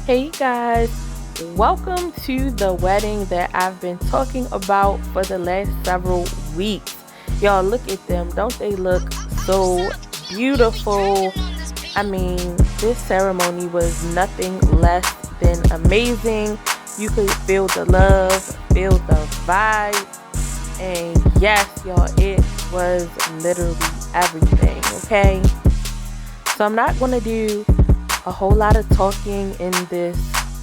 Hey guys, welcome to the wedding that I've been talking about for the last several weeks. Y'all, look at them. Don't they look so beautiful? I mean, this ceremony was nothing less than amazing. You could feel the love, feel the vibe, and yes, y'all, it was literally everything, okay? So I'm not going to do a whole lot of talking in this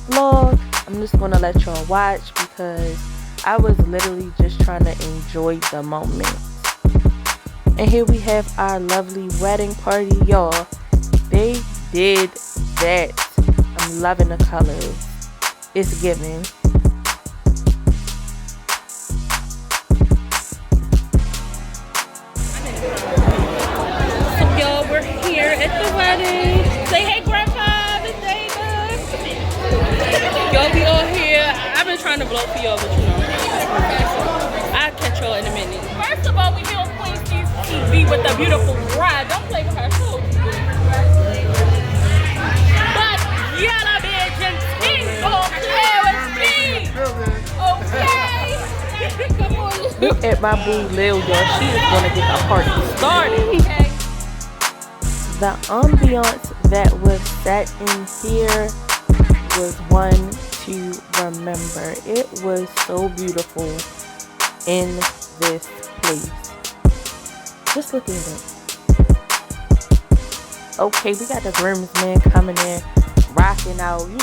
vlog. I'm just gonna let y'all watch because I was literally just trying to enjoy the moment. And here we have our lovely wedding party, y'all. They did that. I'm loving the colors. It's giving. So y'all, we're here at the wedding. Say hey, Grandpa, Miss David. Y'all, we all here. I've been trying to vlog for y'all, but you know, I'll catch y'all in a minute. First of all, we here on QueensteezTV with the beautiful bride. Don't play with her too. But yellow bitch and pink gon' play with me. Okay. Come on. Look at my boo Lil, y'all. She is gonna get the party started. Okay. The ambiance that was set in here was one to remember. It was so beautiful in this place. Just look at it. Okay, we got the groomsmen coming in, rocking out. You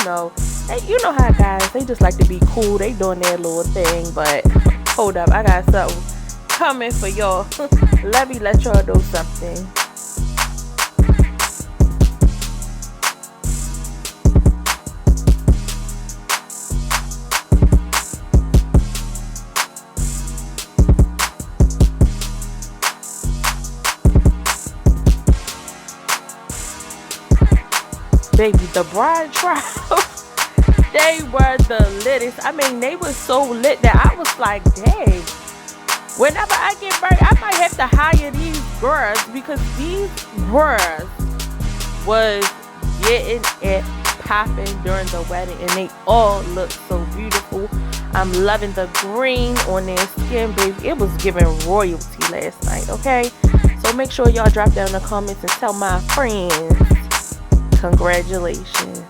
know how guys, they just like to be cool. They doing their little thing, but hold up, I got something coming for y'all. Let me let y'all know something. Baby, the bride tribe, they were the littest. I mean, they were so lit that I was like, dang, whenever I get married, I might have to hire these girls because these girls was getting it popping during the wedding and they all look so beautiful. I'm loving the green on their skin, baby. It was giving royalty last night, okay? So make sure y'all drop down in the comments and tell my friends. Congratulations.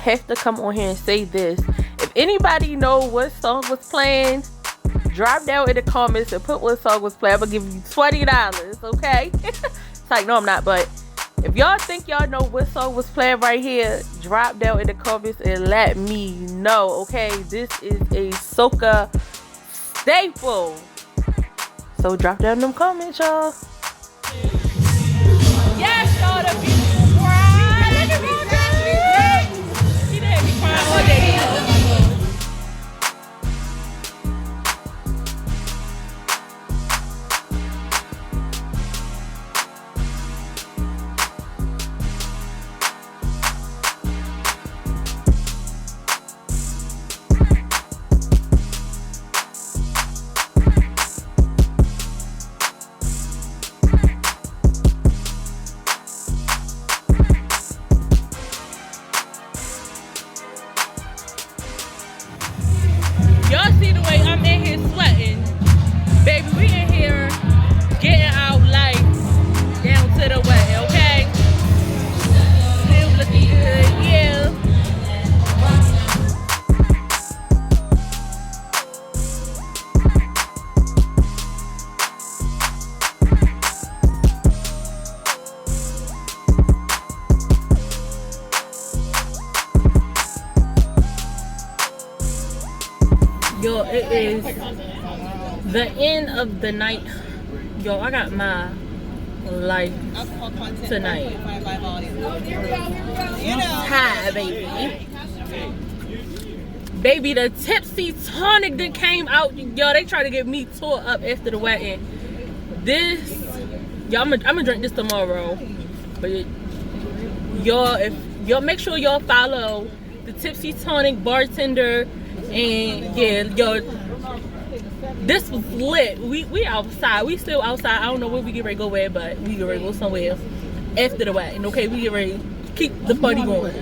have to come on here and say this. If anybody know what song was playing, drop down in the comments and put what song was playing. I'm gonna give you $20, okay? It's like, no, I'm not, but if y'all think y'all know what song was playing right here, drop down in the comments and let me know, okay? This is a soca staple. So drop down in them comments, y'all. Yes, y'all, the beautiful bride. Look at me, baby. She done had me crying all day. Y'all see the way I'm in here sweating? Baby, we in here getting our life down to the wedding, okay? Still looking good, yeah. Yo, it is the end of the night. Yo, I got my life tonight. Hi, baby. Baby, the tipsy tonic that came out. Yo, they try to get me tore up after the wedding. This, yo, I'm gonna drink this tomorrow. But y'all, if y'all make sure y'all follow the tipsy tonic bartender. And yeah, yo, this was lit. We outside. We still outside. I don't know where we get ready to go at, but we get ready to go somewhere after the wedding. Okay, we get ready to keep the party going.